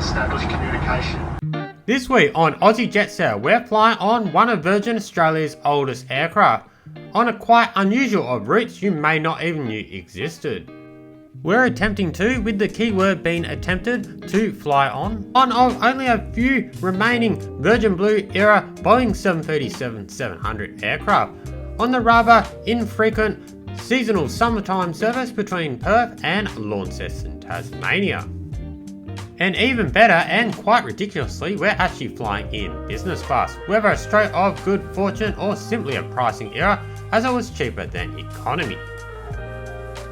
establish communication. This week on Aussie JetSetter, we're flying on one of Virgin Australia's oldest aircraft, on a quite unusual of routes you may not even knew existed. We're attempting to, with the keyword being attempted, to fly on one of only a few remaining Virgin Blue era Boeing 737-700 aircraft, on the rather infrequent seasonal summertime service between Perth and Launceston, Tasmania. And even better, and quite ridiculously, we're actually flying in business class, whether a stroke of good fortune or simply a pricing error, as it was cheaper than economy.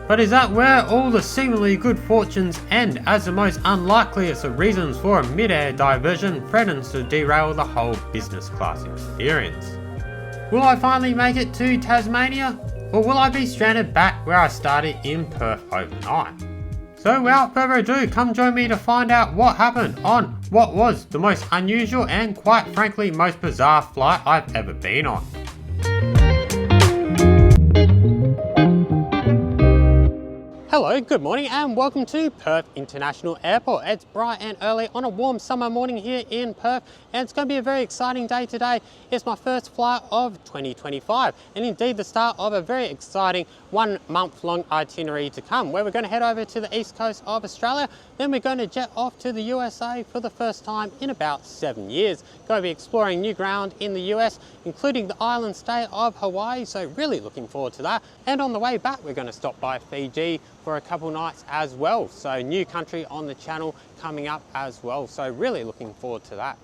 But is that where all the seemingly good fortunes end, as the most unlikeliest of reasons for a mid-air diversion threatens to derail the whole business class experience? Will I finally make it to Tasmania? Or will I be stranded back where I started in Perth overnight? So without further ado, come join me to find out what happened on what was the most unusual and quite frankly most bizarre flight I've ever been on. Hello, good morning and welcome to Perth International Airport. It's bright and early on a warm summer morning here in Perth, and it's going to be a very exciting day today. It's my first flight of 2025 and indeed the start of a very exciting 1 month long itinerary to come, where we're going to head over to the east coast of Australia, then we're going to jet off to the USA for the first time in about 7 years. Going to be exploring new ground in the US, including the island state of Hawaii, so really looking forward to that. And on the way back we're going to stop by Fiji for a couple nights as well, so new country on the channel coming up as well, so really looking forward to that.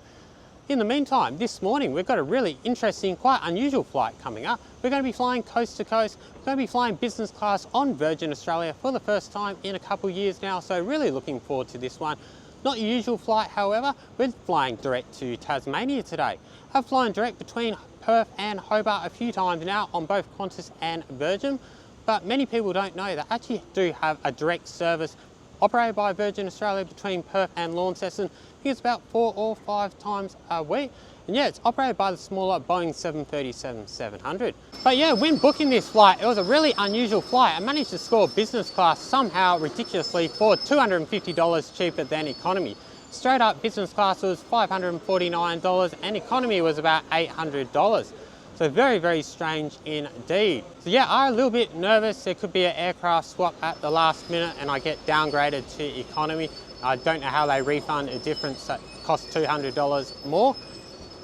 In the meantime, this morning we've got a really interesting, quite unusual flight coming up. We're going to be flying coast to coast. We're going to be flying business class on Virgin Australia for the first time in a couple years now, so really looking forward to this one. Not your usual flight, however, we're flying direct to Tasmania today. I've flown direct between Perth and Hobart a few times now on both Qantas and Virgin, but many people don't know that I actually do have a direct service operated by Virgin Australia between Perth and Launceston. I think it's about 4 or 5 times a week. And yeah, it's operated by the smaller Boeing 737-700. But yeah, when booking this flight, it was a really unusual flight. I managed to score business class somehow ridiculously for $250 cheaper than economy. Straight up business class was $549 and economy was about $800. So very, very strange indeed. So yeah, I'm a little bit nervous. There could be an aircraft swap at the last minute and I get downgraded to economy. I don't know how they refund a difference that costs $200 more.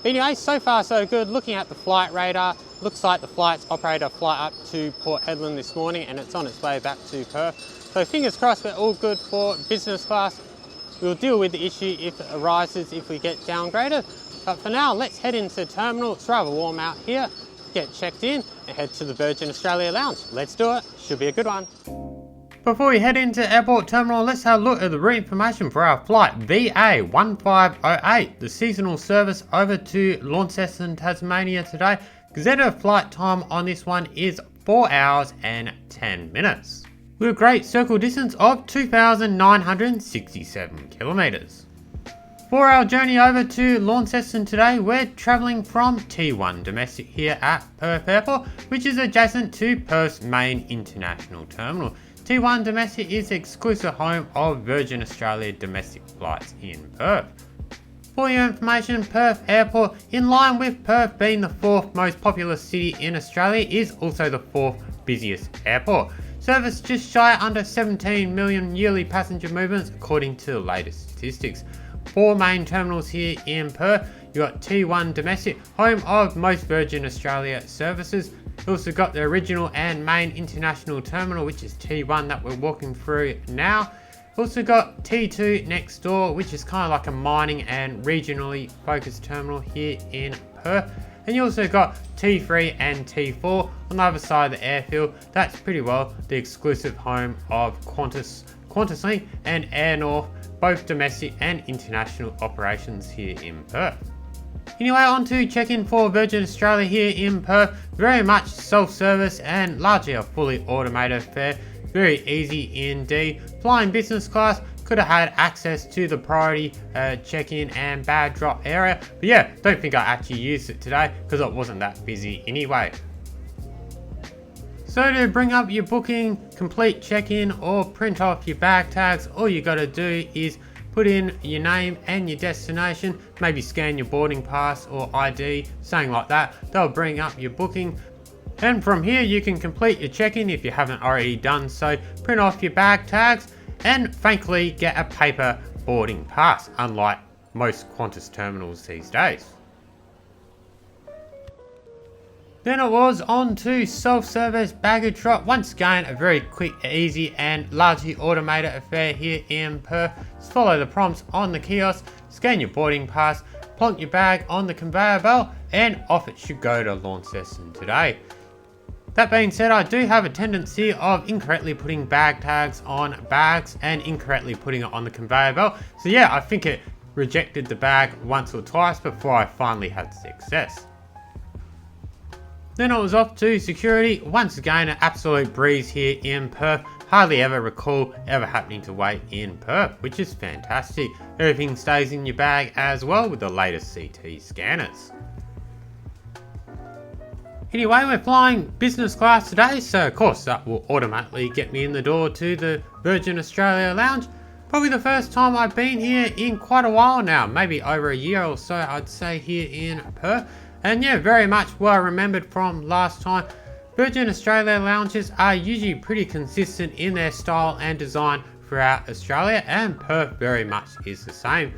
But anyway, so far so good. Looking at the flight radar, looks like the flight's operator flight up to Port Hedland this morning and it's on its way back to Perth. So fingers crossed we're all good for business class. We'll deal with the issue if it arises if we get downgraded. But for now, let's head into the terminal. It's rather warm out here. Get checked in and head to the Virgin Australia lounge. Let's do it. Should be a good one. Before we head into airport terminal, let's have a look at the route information for our flight VA1508, the seasonal service over to Launceston, Tasmania today. Gazetted flight time on this one is 4 hours and 10 minutes. With a great circle distance of 2,967 kilometres. For our journey over to Launceston today, we're travelling from T1 Domestic here at Perth Airport, which is adjacent to Perth's main international terminal. T1 Domestic is the exclusive home of Virgin Australia domestic flights in Perth. For your information, Perth Airport, in line with Perth being the 4th most populous city in Australia, is also the 4th busiest airport. Service just shy under 17 million yearly passenger movements according to the latest statistics. 4 main terminals here in Perth. You got T1 Domestic, home of most Virgin Australia services. You also got the original and main international terminal, which is T1 that we're walking through now. Also got T2 next door, which is kind of like a mining and regionally focused terminal here in Perth. And you also got T3 and T4 on the other side of the airfield. That's pretty well the exclusive home of QantasLink and Air North, both domestic and international operations here in Perth. Anyway, on to check-in for Virgin Australia here in Perth. Very much self-service and largely a fully automated affair. Very easy indeed. Flying business class, could have had access to the priority check-in and bag drop area. But yeah, don't think I actually used it today because it wasn't that busy anyway. So to bring up your booking, complete check-in or print off your bag tags, all you got to do is put in your name and your destination, maybe scan your boarding pass or ID, something like that. They'll bring up your booking. And from here you can complete your check-in if you haven't already done so, print off your bag tags, and thankfully get a paper boarding pass, unlike most Qantas terminals these days. Then it was on to self-service baggage drop. Once again, a very quick, easy and largely automated affair here in Perth. Just follow the prompts on the kiosk, scan your boarding pass, plonk your bag on the conveyor belt, and off it should go to Launceston today. That being said, I do have a tendency of incorrectly putting bag tags on bags and incorrectly putting it on the conveyor belt. So yeah, I think it rejected the bag once or twice before I finally had success. Then I was off to security. Once again, an absolute breeze here in Perth. Hardly ever recall ever having to wait in Perth, which is fantastic. Everything stays in your bag as well with the latest CT scanners. Anyway, we're flying business class today, so of course that will automatically get me in the door to the Virgin Australia Lounge. Probably the first time I've been here in quite a while now, maybe over a year or so I'd say here in Perth. And yeah, very much well remembered from last time. Virgin Australia lounges are usually pretty consistent in their style and design throughout Australia, and Perth very much is the same.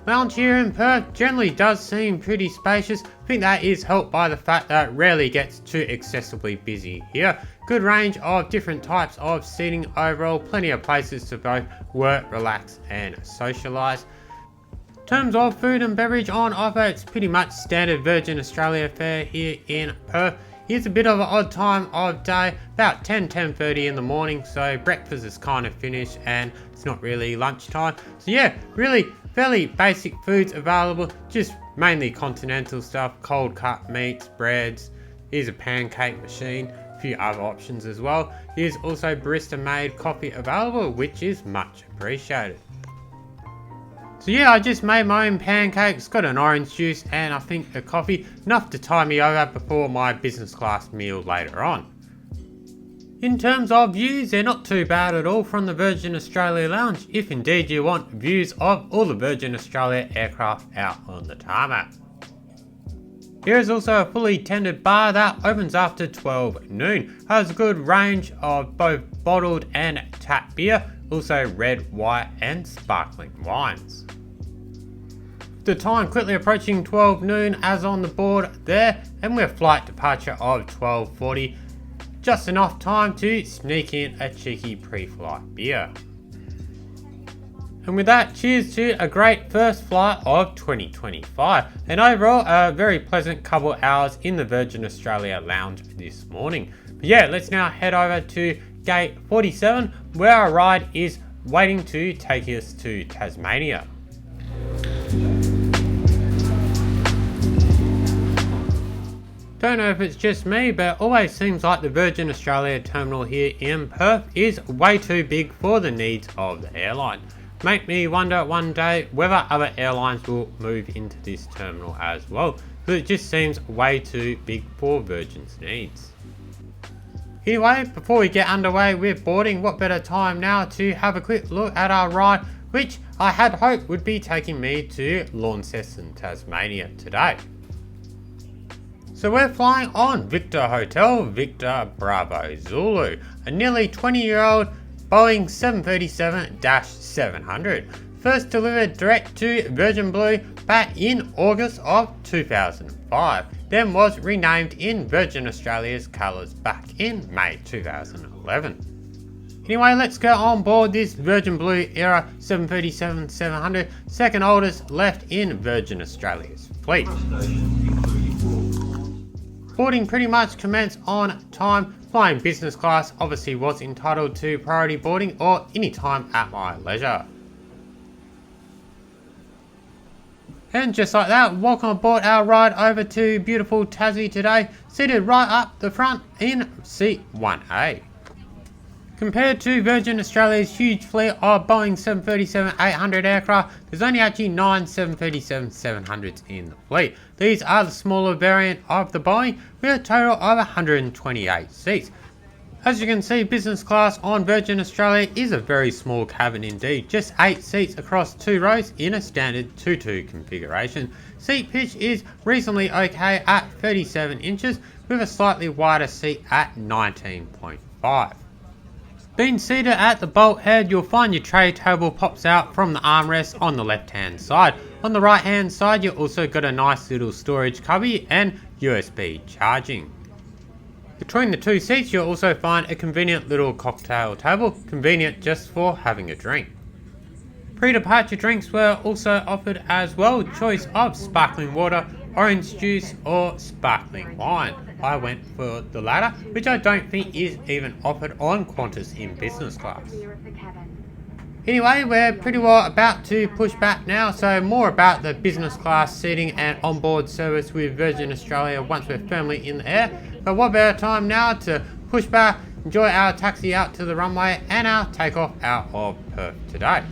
Lounge here in Perth generally does seem pretty spacious. I think that is helped by the fact that it rarely gets too excessively busy here. Good range of different types of seating overall, plenty of places to both work, relax and socialise. In terms of food and beverage on offer, it's pretty much standard Virgin Australia fare here in Perth. It's a bit of an odd time of day, about 10:30 in the morning, so breakfast is kind of finished and it's not really lunchtime. So yeah, really fairly basic foods available, just mainly continental stuff, cold cut meats, breads. Here's a pancake machine, a few other options as well. Here's also barista made coffee available, which is much appreciated. So yeah, I just made my own pancakes, got an orange juice and I think a coffee, enough to tie me over before my business class meal later on. In terms of views, they're not too bad at all from the Virgin Australia Lounge, if indeed you want views of all the Virgin Australia aircraft out on the tarmac. Here is also a fully tended bar that opens after 12 noon. Has a good range of both bottled and tap beer, also red, white and sparkling wines. The time quickly approaching 12 noon as on the board there, and we're flight departure of 12:40. Just enough time to sneak in a cheeky pre-flight beer. And with that, cheers to a great first flight of 2025. And overall, a very pleasant couple hours in the Virgin Australia Lounge this morning. But yeah, let's now head over to gate 47, where our ride is waiting to take us to Tasmania. Don't know if it's just me, but it always seems like the Virgin Australia terminal here in Perth is way too big for the needs of the airline. Make me wonder one day whether other airlines will move into this terminal as well, because it just seems way too big for Virgin's needs. Anyway, before we get underway with boarding, what better time now to have a quick look at our ride, which I had hoped would be taking me to Launceston, Tasmania today. So we're flying on Victor Hotel, Victor Bravo Zulu, a nearly 20-year-old Boeing 737-700, first delivered direct to Virgin Blue back in August of 2005, then was renamed in Virgin Australia's colours back in May 2011. Anyway, let's go on board this Virgin Blue era 737-700, second oldest left in Virgin Australia's fleet. Boarding pretty much commenced on time. Flying business class obviously was entitled to priority boarding or any time at my leisure. And just like that, welcome aboard our ride over to beautiful Tassie today, seated right up the front in seat 1A. Compared to Virgin Australia's huge fleet of Boeing 737-800 aircraft, there's only actually 9 737-700s in the fleet. These are the smaller variant of the Boeing with a total of 128 seats. As you can see, business class on Virgin Australia is a very small cabin indeed, just 8 seats across 2 rows in a standard 2-2 configuration. Seat pitch is reasonably okay at 37 inches with a slightly wider seat at 19.5. Being seated at the bolt head, you'll find your tray table pops out from the armrest on the left hand side. On the right hand side, you've also got a nice little storage cubby and USB charging. Between the 2 seats, you'll also find a convenient little cocktail table, convenient just for having a drink. Pre-departure drinks were also offered as well, choice of sparkling water, orange juice or sparkling wine. I went for the latter, which I don't think is even offered on Qantas in business class. Anyway, we're pretty well about to push back now, so more about the business class seating and onboard service with Virgin Australia once we're firmly in the air. But what better time now to push back, enjoy our taxi out to the runway and our takeoff out of Perth today.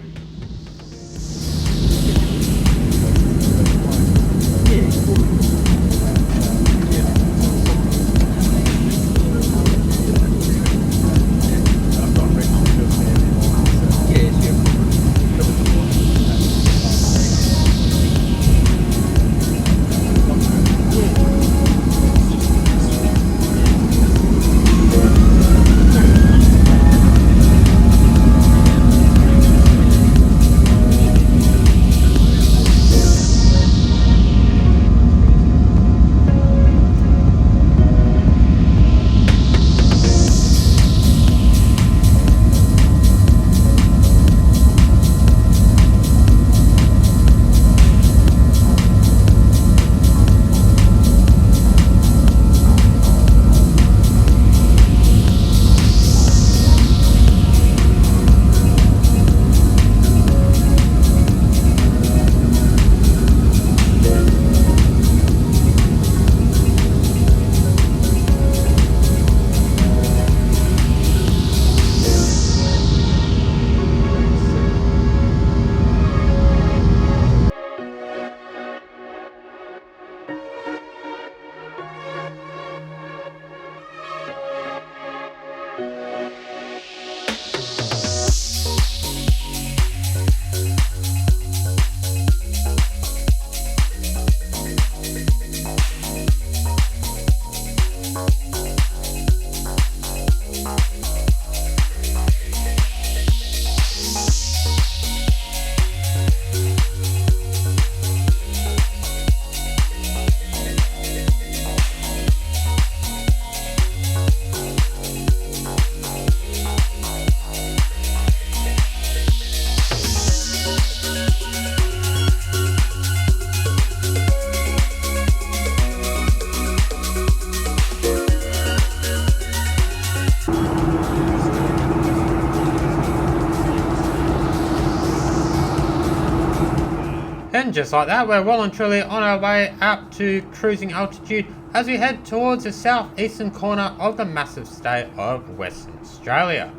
And just like that, we're well and truly on our way up to cruising altitude as we head towards the southeastern corner of the massive state of Western Australia.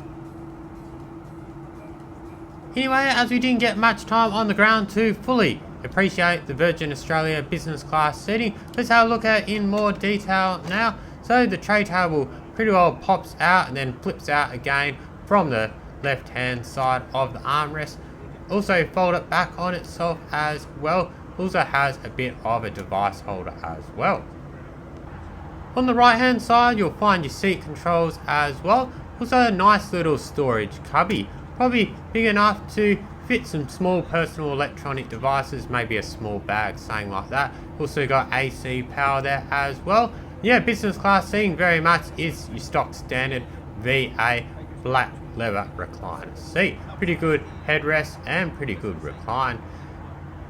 Anyway, as we didn't get much time on the ground to fully appreciate the Virgin Australia business class seating, let's have a look at it in more detail now. So the tray table pretty well pops out and then flips out again from the left hand side of the armrest. Also fold it back on itself as well. Also has a bit of a device holder as well. On the right hand side, you'll find your seat controls as well. Also a nice little storage cubby, probably big enough to fit some small personal electronic devices, maybe a small bag, something like that. Also got AC power there as well. Yeah, business class seating very much is your stock standard VA black leather recliner seat. Pretty good headrest and pretty good recline.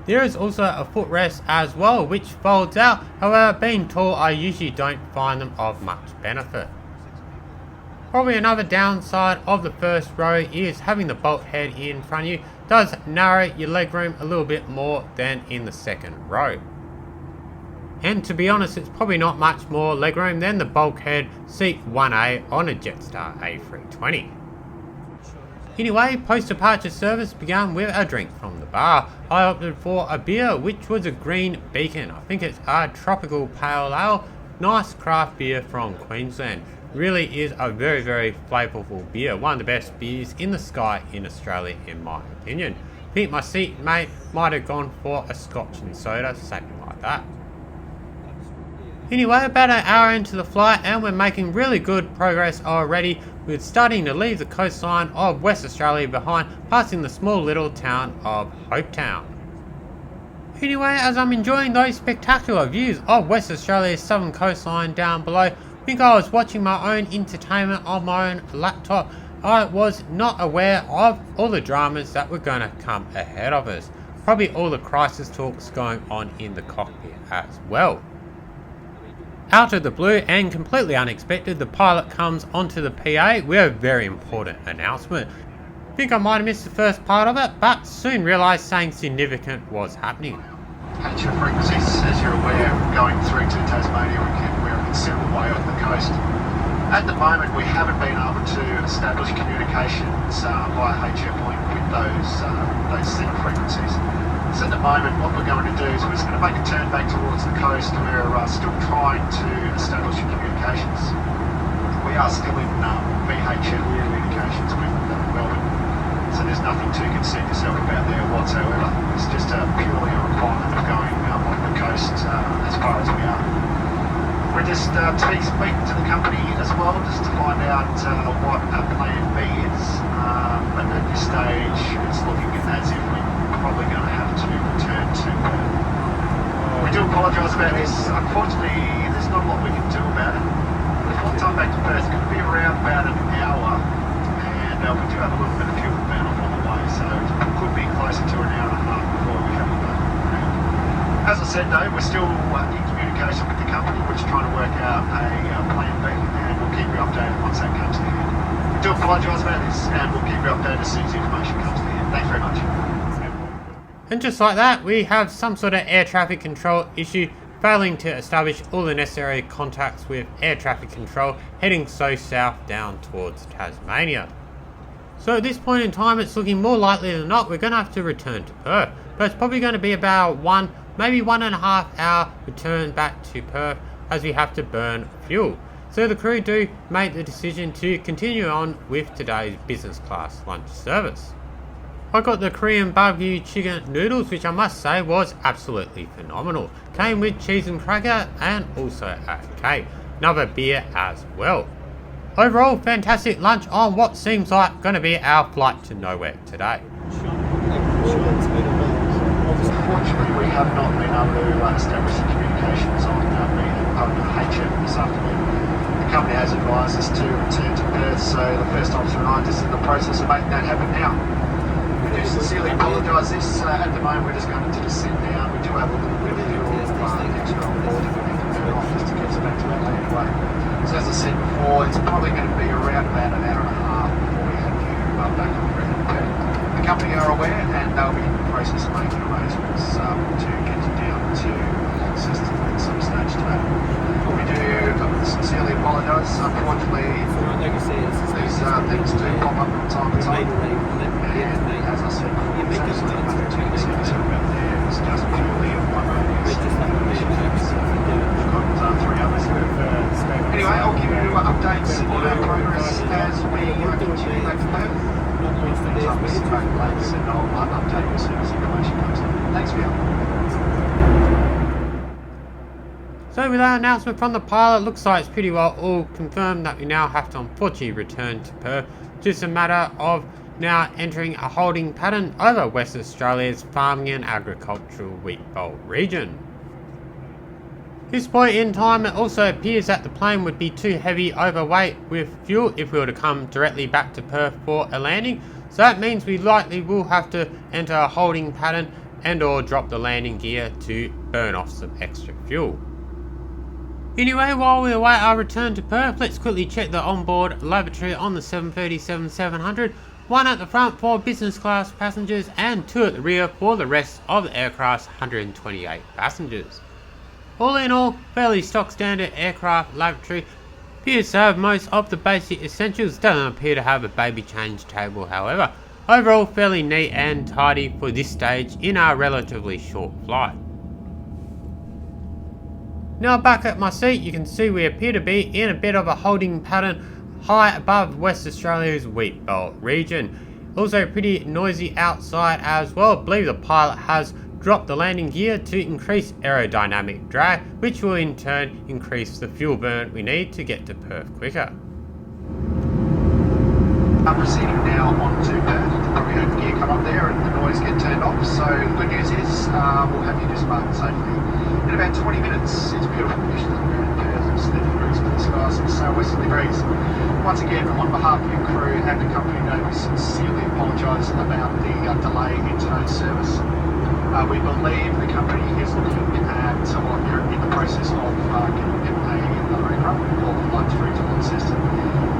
There is also a footrest as well which folds out. However, being tall, I usually don't find them of much benefit. Probably another downside of the first row is having the bolt head in front of you does narrow your legroom a little bit more than in the second row. And to be honest, it's probably not much more legroom than the bulkhead seat 1A on a Jetstar A320. Anyway, post-departure service began with a drink from the bar. I opted for a beer, which was a Green Beacon. I think it's a tropical pale ale, nice craft beer from Queensland. really is a very, very flavourful beer. One of the best beers in the sky in Australia, in my opinion. I think my seatmate might have gone for a scotch and soda, something like that. Anyway, about an hour into the flight and we're making really good progress already with starting to leave the coastline of West Australia behind, passing the small little town of Hopetown. Anyway, as I'm enjoying those spectacular views of West Australia's southern coastline down below, I think I was watching my own entertainment on my own laptop. I was not aware of all the dramas that were going to come ahead of us. Probably all the crisis talks going on in the cockpit as well. Out of the blue and completely unexpected, the pilot comes onto the PA with a very important announcement. I think I might have missed the first part of it, but soon realised something significant was happening. HF frequencies, as you're aware, going through to Tasmania, we're a considerable way off the coast. At the moment, we haven't been able to establish communications via HF link with those center frequencies. So at the moment, what we're going to do is we're just going to make a turn back towards the coast. We're still trying to establish communications. We are still in VHF communications with Melbourne, so there's nothing to concern yourself about there whatsoever. It's just purely a requirement of going on the coast as far as we are. We're just speaking to the company as well, just to find out what our plan B is. But at this stage, it's looking as if we're probably going to have to return to Perth. We do apologise about this. Unfortunately, there's not a lot we can do about it. The flight time back to Perth could be around about an hour, and we do have a little bit of fuel burn off on the way, so it could be closer to an hour and a half before we have to go around. As I said though, we're still in communication with the company. We're just trying to work out a plan B, and we'll keep you updated once that comes to the end. We do apologise about this, and we'll keep you updated as soon as the information comes to the end. Thanks very much. And just like that, we have some sort of air traffic control issue, failing to establish all the necessary contacts with air traffic control, heading so south down towards Tasmania. So at this point in time, it's looking more likely than not we're going to have to return to Perth. But it's probably going to be about maybe 1.5 hour return back to Perth, as we have to burn fuel. So the crew do make the decision to continue on with today's business class lunch service. I got the Korean barbecue chicken noodles, which I must say was absolutely phenomenal. Came with cheese and cracker and also a cake. Another beer as well. Overall, fantastic lunch on what seems like going to be our flight to nowhere today. Unfortunately, we have not been able to establish the communications on HF this afternoon. The company has advised us to return to Perth, so the first officer and I are just in the process of making that happen now. We do sincerely apologise. This at the moment we're just going to descend down. We do have a little bit of fuel extra on board that we need to burn off just to get us back to our land anyway. So as I said before, it's probably going to be around about an hour and a half before we have you back on the ground. The company are aware and they'll be in the process of making arrangements to get you down to Launceston at some stage today. We do sincerely apologise. Unfortunately, these things do pop up from time to time. And as I said before, there's absolutely nothing to concern yourself about there. It's just purely a one-way three others. Anyway, I'll give you updates on our progress as we continue back to Perth. I'll sit back place and I'll update you as soon as information comes in. Thanks for your help. So with our announcement from the pilot, looks like it's pretty well all confirmed that we now have to unfortunately return to Perth. Just a matter of now entering a holding pattern over West Australia's farming and agricultural wheat bowl region. This point in time, it also appears that the plane would be too heavy overweight with fuel if we were to come directly back to Perth for a landing. So that means we likely will have to enter a holding pattern and or drop the landing gear to burn off some extra fuel. Anyway, while we await our return to Perth, let's quickly check the onboard lavatory on the 737-700. One at the front for business class passengers and two at the rear for the rest of the aircraft's 128 passengers. All in all, fairly stock standard aircraft lavatory. Appears to have most of the basic essentials, doesn't appear to have a baby change table however. Overall fairly neat and tidy for this stage in our relatively short flight. Now back at my seat, you can see we appear to be in a bit of a holding pattern high above West Australia's wheat belt region. Also pretty noisy outside as well. I believe the pilot has dropped the landing gear to increase aerodynamic drag, which will in turn increase the fuel burn we need to get to Perth quicker. I'm proceeding now on to Perth. You probably heard the gear come up there and the noise get turned off. So the good news is we'll have you disembarked safely in about 20 minutes. It's beautiful conditions up here in Perth. It's 30 degrees for the skies and southwesterly breeze. Once again, on behalf of your crew and the company today, we sincerely apologise about the delay in today's service. We believe the company is looking at, or they're in the process of getting another aircraft or flight through to Launceston.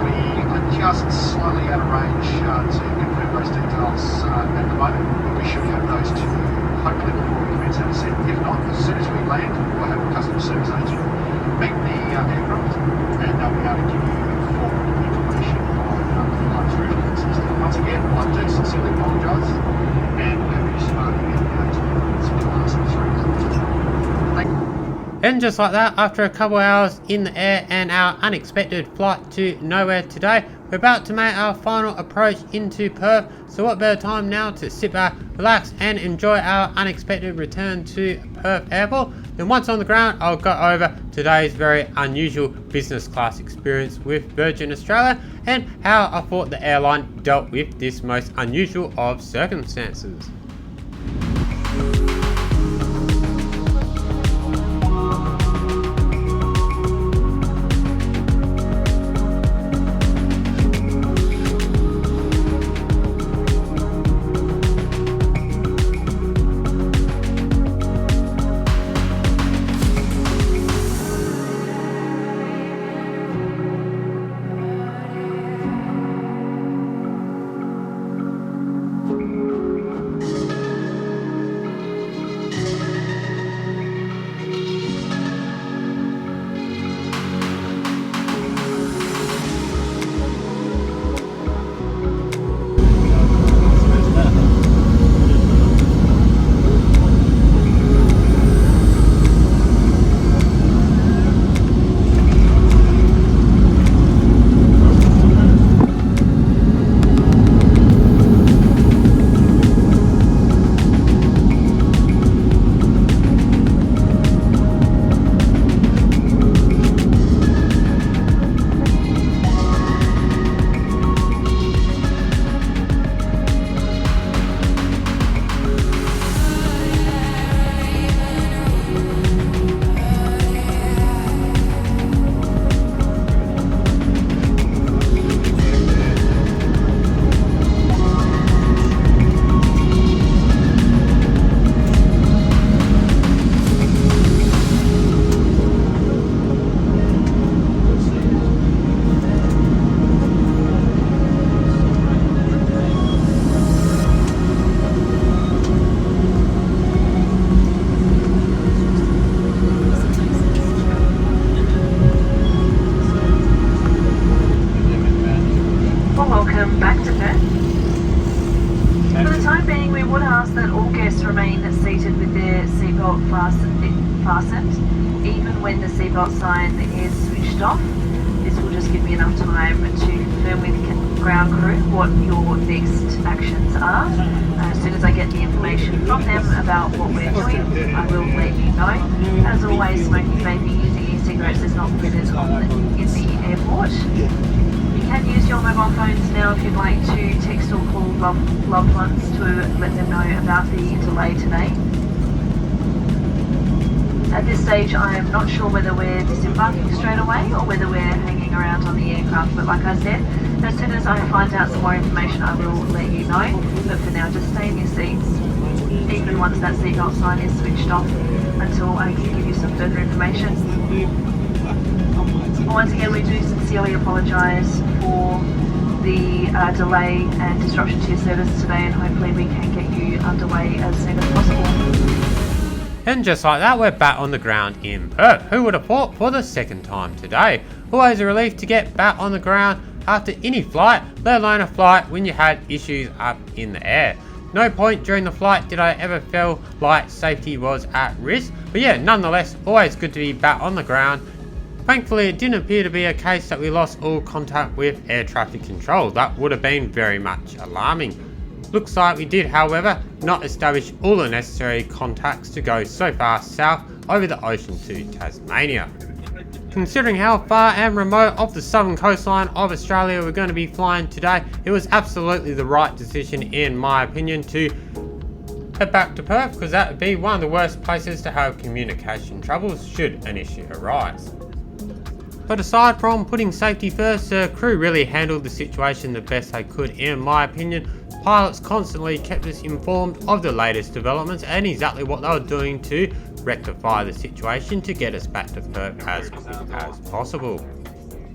We are just slightly out of range to confirm those details at the moment, but we should have those to you hopefully before we commence our descent. If not, as soon as we land, we'll have a customer service agent meet the aircraft and they'll be able to give you full information on the flight through to Launceston. Once again, I do sincerely apologise and we'll have you starting in about 20 minutes to last through. Thank you. And just like that, after a couple hours in the air and our unexpected flight to nowhere today, we're about to make our final approach into Perth. So what better time now to sit back, relax and enjoy our unexpected return to Perth Airport. Then once on the ground, I'll go over today's very unusual business class experience with Virgin Australia and how I thought the airline dealt with this most unusual of circumstances. Welcome back to Perth. For the time being, we would ask that all guests remain seated with their seatbelt fastened, even when the seatbelt sign is switched off. This will just give me enough time to confirm with ground crew what your next actions are. As soon as I get the information from them about what we're doing, I will let you know. As always, smoking, vaping, using e-cigarettes is not permitted in the airport. You can use your mobile phones now if you'd like to text or call loved ones to let them know about the delay today. At this stage, I am not sure whether we're disembarking straight away or whether we're hanging around on the aircraft, but like I said, as soon as I find out some more information, I will let you know. But for now, just stay in your seats, even once that seatbelt sign is switched off, until I can give you some further information. Once again, we do sincerely apologise for the delay and disruption to your service today, and hopefully we can get you underway as soon as possible. And just like that, we're back on the ground in Perth. Who would have thought, for the second time today? Always a relief to get back on the ground after any flight, let alone a flight when you had issues up in the air. no point during the flight did I ever feel like safety was at risk. But yeah, nonetheless, always good to be back on the ground. Thankfully, it didn't appear to be a case that we lost all contact with air traffic control. That would have been very much alarming. Looks like we did, however, not establish all the necessary contacts to go so far south over the ocean to Tasmania. Considering how far and remote off the southern coastline of Australia we're going to be flying today, it was absolutely the right decision in my opinion to head back to Perth, because that would be one of the worst places to have communication troubles should an issue arise. But aside from putting safety first, the crew really handled the situation the best they could in my opinion. Pilots constantly kept us informed of the latest developments and exactly what they were doing to rectify the situation to get us back to Perth as quick as possible.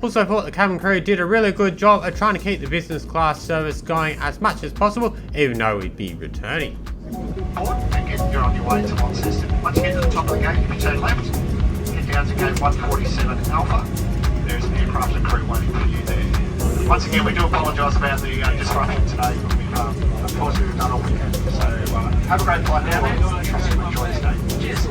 Also thought the cabin crew did a really good job of trying to keep the business class service going as much as possible, even though we'd be returning. And you're on your way to Launceston. Once you get to the top of the gate, you can turn left, head down to gate 147 Alpha. There's an aircraft and crew waiting for you there. Once again, we do apologise about the disruption today, but of course we've done all we can. So have a great flight now, man. Trust you enjoy this day. Cheers.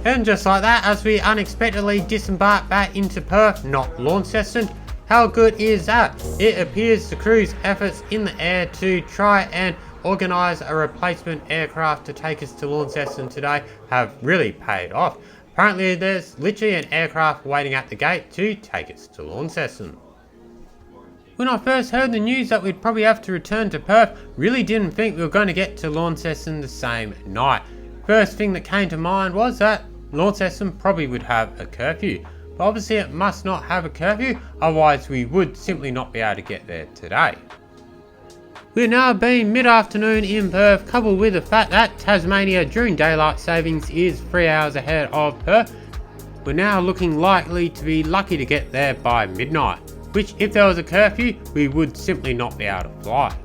And just like that, as we unexpectedly disembark back into Perth, not Launceston. How good is that? It appears the crew's efforts in the air to try and organise a replacement aircraft to take us to Launceston today have really paid off. Apparently there's literally an aircraft waiting at the gate to take us to Launceston. When I first heard the news that we'd probably have to return to Perth, really didn't think we were going to get to Launceston the same night. First thing that came to mind was that Launceston probably would have a curfew. But obviously it must not have a curfew, otherwise we would simply not be able to get there today. We're now being mid-afternoon in Perth, coupled with the fact that Tasmania during daylight savings is 3 hours ahead of Perth. We're now looking likely to be lucky to get there by midnight, which if there was a curfew, we would simply not be able to fly.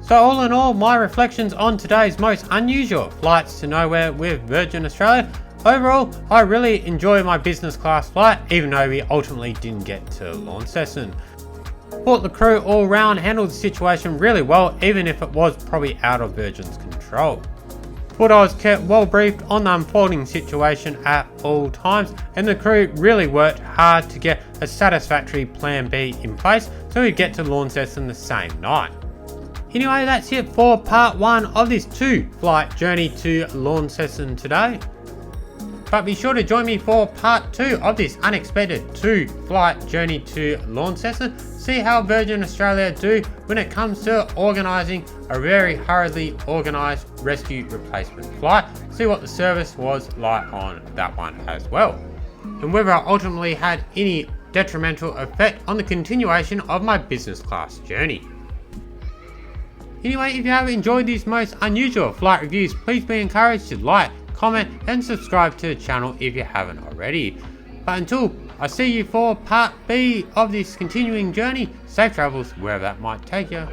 So all in all, my reflections on today's most unusual flights to nowhere with Virgin Australia. Overall, I really enjoy my business class flight, even though we ultimately didn't get to Launceston. Thought the crew all round handled the situation really well, even if it was probably out of Virgin's control. Thought I was kept well briefed on the unfolding situation at all times, and the crew really worked hard to get a satisfactory plan B in place so we'd get to Launceston the same night. Anyway, that's it for part 1 of this 2-flight journey to Launceston today. But be sure to join me for part 2 of this unexpected 2-flight journey to Launceston. See how Virgin Australia do when it comes to organising a very hurriedly organised rescue replacement flight. See what the service was like on that one as well. And whether I ultimately had any detrimental effect on the continuation of my business class journey. Anyway, if you have enjoyed these most unusual flight reviews, please be encouraged to like, comment and subscribe to the channel if you haven't already. But until I see you for part B of this continuing journey, safe travels wherever that might take you.